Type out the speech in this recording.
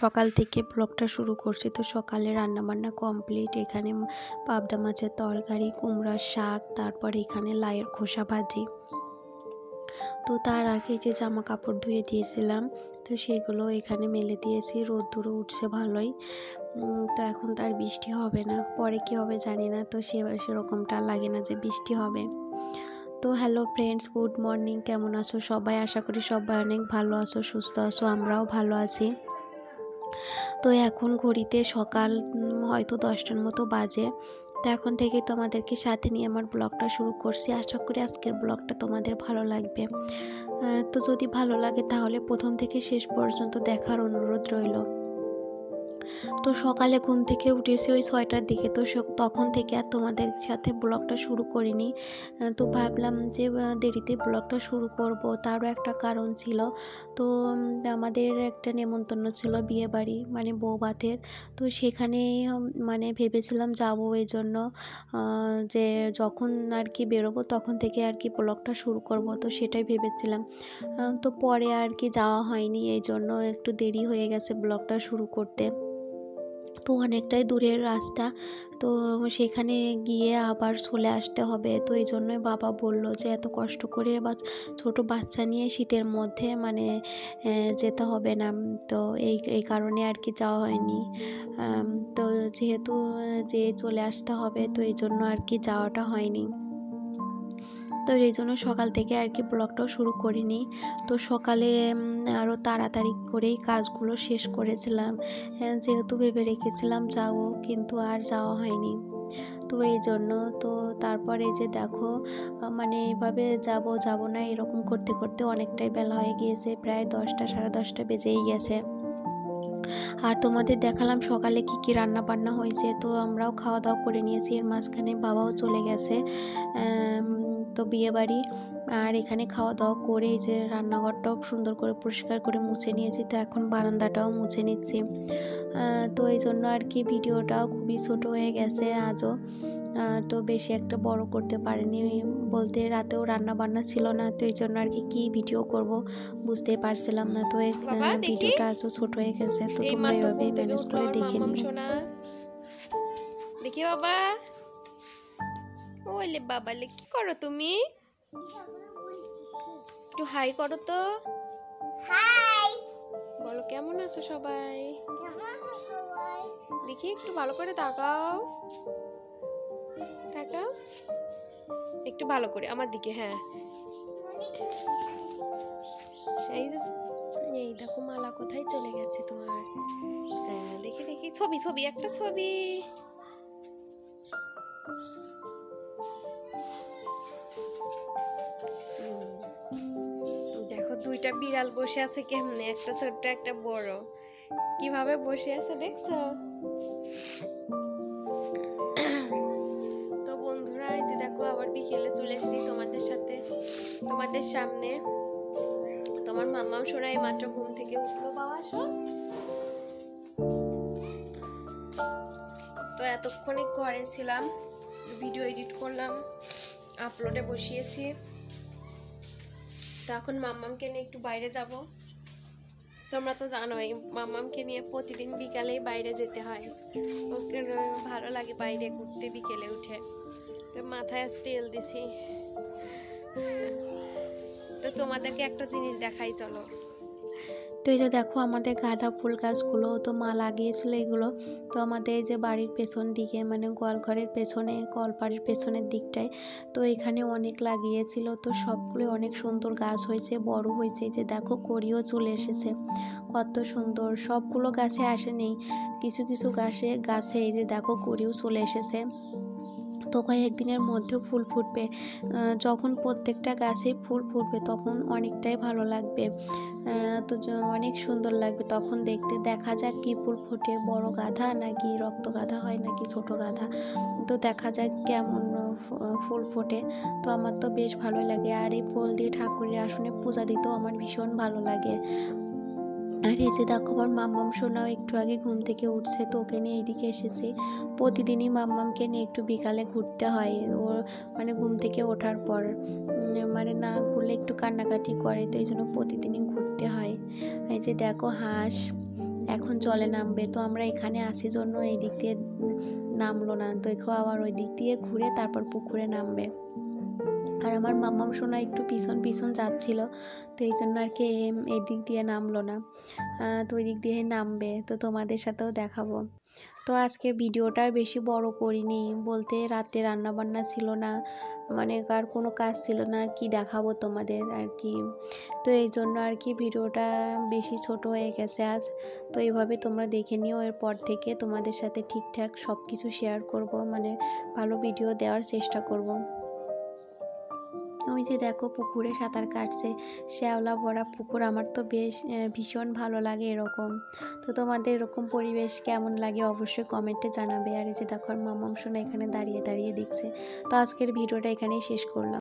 সকাল থেকে ব্লগটা শুরু করছি। তো সকালে রান্নাবান্না কমপ্লিট। এখানে পাবদা মাছের তরকারি, কুমড়ার শাক, তারপর এখানে লাউয়ের খোসা ভাজি। তো তার আগে যে জামা কাপড় ধুয়ে দিয়েছিলাম, তো সেগুলো এখানে মেলে দিয়েছি। রোদ্দুরও উঠছে ভালোই। তো এখন তার বৃষ্টি হবে না, পরে কি হবে জানি না। তো সেরকমটা লাগে না যে বৃষ্টি হবে। তো হ্যালো ফ্রেন্ডস, গুড মর্নিং। কেমন আছো সবাই? আশা করি সবাই অনেক ভালো আছো, সুস্থ আছো। আমরাও ভালো আছি। তো এখন ঘড়িতে সকাল হয়তো 10টার মতো বাজে। তো এখন থেকে তোমাদেরকে সাথে নিয়ে আমার ব্লগটা শুরু করছি। আশা করি আজকের ব্লগটা তোমাদের ভালো লাগবে। তো যদি ভালো লাগে তাহলে প্রথম থেকে শেষ পর্যন্ত দেখার অনুরোধ রইল। তো সকালে ঘুম থেকে উঠেছি ওই 6টার দিকে। তো তখন থেকে আর তোমাদের সাথে ব্লগটা শুরু করিনি। তো ভাবলাম যে দেরিতে ব্লগটা শুরু করব। তারও একটা কারণ ছিল। তো আমাদের একটা নেমন্তন্ন ছিল, বিয়ে বাড়ি মানে বউ ভাতের। তো সেখানে মানে ভেবেছিলাম যাব, এই জন্য যে যখন আর কি বেরোবো তখন থেকে আর কি ব্লগটা শুরু করব। তো সেটাই ভেবেছিলাম। তো পরে আর কি যাওয়া হয়নি, এই জন্য একটু দেরি হয়ে গেছে ব্লগটা শুরু করতে। তো অনেকটাই দূরের রাস্তা। তো সেখানে গিয়ে আবার চলে আসতে হবে। তো এই জন্যই বাবা বলল যে এত কষ্ট করে বা ছোটো বাচ্চা নিয়ে শীতের মধ্যে মানে যেতে হবে না। তো এই কারণে আর কি যাওয়া হয়নি। তো যেহেতু যে চলে আসতে হবে, তো এই জন্য আর কি যাওয়াটা হয়নি। তো এই জন্য সকাল থেকে আর কি ব্লগটাও শুরু করিনি। তো সকালে আরও তাড়াতাড়ি করেই কাজগুলো শেষ করেছিলাম, যেহেতু ভেবে রেখেছিলাম যাবো, কিন্তু আর যাওয়া হয়নি। তো এই জন্য তো তারপরে যে দেখো মানে এইভাবে যাব না এরকম করতে করতে অনেকটাই বেলা হয়ে গিয়েছে, প্রায় 10টা সাড়ে 10টা বেজেই গেছে। আর তোমাদের দেখালাম সকালে কি রান্না বান্না হয়েছে। তো আমরাও খাওয়া দাওয়া করে নিয়েছি। এর মাঝখানে বাবাও চলে গেছে তো বিয়ে বাড়ি। আর এখানে খাওয়া দাওয়া করে এই যে রান্নাঘরটাও সুন্দর করে পরিষ্কার করে মুছে নিয়েছি। তো এখন বারান্দাটাও মুছে নিচ্ছি। তো এই জন্য আর কি ভিডিওটাও খুবই ছোট হয়ে গেছে আজও। তো বেশি একটা বড় করতে পারিনি, বলতে রাতেও রান্না বান্না ছিল না। তো এই জন্য আর কি ভিডিও করব বুঝতেই পারছিলাম না। তো এই ভিডিওটা আজও ছোট হয়ে গেছে। তো তোমরা এইভাবে ম্যানেজ করে দেখে নিও। দেখি বাবা, ওলে বাবা লে, কি করো তুমি? একটু হাই করো তো। হাই, বলো কেমন আছো সবাই? কেমন আছো সবাই? দেখি একটু ভালো করে তাকাও, তাকাও একটু ভালো করে আমার দিকে। হ্যাঁ, এই যে এই দেখো মালা কোথায় চলে গেছে তোমার। হ্যাঁ, দেখি দেখি ছবি ছবি একটা ছবি। দেখো দুইটা বিড়াল বসে আছে কেমনে, একটা ছোট্ট একটা বড়, কিভাবে বসে আছে দেখছো? তো বন্ধুরা এই যে দেখো আবার বিকেলে চলে এসেছি তোমাদের সামনে। তোমার মাম্মাম শোনাই মাত্র ঘুম থেকে উঠলো। বাবা আসো। তো এতক্ষণে ঘরে ছিলাম, ভিডিও এডিট করলাম, আপলোডে বসিয়েছি। তো এখন মাম্মামকে নিয়ে একটু বাইরে যাব। তোমরা তো জানোই মাম্মামকে নিয়ে প্রতিদিন বিকালেই বাইরে যেতে হয়। ওকে ভালো লাগে বাইরে ঘুরতে বিকেলে উঠে। তো মাথায় আজ তেল দিছি। তো তোমাদেরকে একটা জিনিস দেখাই, চলো। তো এই যে দেখো আমাদের গাঁদা ফুল গাছগুলো তো মা লাগিয়েছিল এগুলো। তো আমাদের এই যে বাড়ির পেছন দিকে মানে গোয়ালঘরের পেছনে, কলপাড়ির পেছনের দিকটায় তো এখানে অনেক লাগিয়েছিল। তো সবগুলো অনেক সুন্দর গাছ হয়েছে, বড় হয়েছে। যে দেখো কড়িও চলে এসেছে, কত সুন্দর। সবগুলো গাছে আসেনি, কিছু কিছু গাছে এই যে দেখো কড়িও চলে এসেছে। তো কয়েকদিনের মধ্যে ফুল ফুটবে। যখন প্রত্যেকটা গাছে ফুল ফুটবে তখন অনেকটাই ভালো লাগবে। তো অনেক সুন্দর লাগবে তখন দেখতে। দেখা যাক কি ফুল ফোটে, বড় গাঁদা নাকি রক্ত গাঁদা হয় নাকি ছোট গাঁদা। তো দেখা যাক কেমন ফুল ফোটে। তো আমার তো বেশ ভালোই লাগে। আর এই ফুল দিয়ে ঠাকুরের আসনে পূজা দিতেও আমার ভীষণ ভালো লাগে। আর এই যে দেখো আমার মাম্মাম সোনাও একটু আগে ঘুম থেকে উঠছে। তো ওকে নিয়ে এইদিকে এসেছি। প্রতিদিনই মাম্মামকে নিয়ে একটু বিকালে ঘুরতে হয়। ওর মানে ঘুম থেকে ওঠার পর মানে না ঘুরলে একটু কান্নাকাটি করে। তো এই জন্য প্রতিদিনই ঘুরতে হয়। এই যে দেখো হাঁস এখন জলে নামবে। তো আমরা এখানে আসি জন্য এই দিক দিয়ে নামলো না, দেখো আবার ওই দিক দিয়ে ঘুরে তারপর পুকুরে নামবে। আর আমার মাম্মাম সোনা একটু পিছন পিছন যাচ্ছিল, তো এই জন্য আর কি এই দিক দিয়ে নামলো না। তো ওই দিক দিয়ে নামবে, তো তোমাদের সাথেও দেখাবো। তো আজকে ভিডিওটা বেশি বড় করিনি, বলতে রাতে রান্নাবান্না ছিল না, মানে আর কোনো কাজ ছিল না আর কি দেখাবো তোমাদের আর কি। তো এই জন্য আর কি ভিডিওটা বেশি ছোট হয়ে গেছে আজ। তো এইভাবে তোমরা দেখে নিও, এরপর থেকে তোমাদের সাথে ঠিকঠাক সব কিছু শেয়ার করব, মানে ভালো ভিডিও দেওয়ার চেষ্টা করব। ওই যে দেখো পুকুরে সাঁতার কাটছে, শ্যাওলা ভরা পুকুর, আমার তো বেশ ভীষণ ভালো লাগে এরকম। তো তোমাদের এরকম পরিবেশ কেমন লাগে অবশ্যই কমেন্টে জানাবে। আর এই যে দেখো মাম্মাম সোনা এখানে দাঁড়িয়ে দাঁড়িয়ে দেখছে। তো আজকের ভিডিওটা এখানেই শেষ করলাম।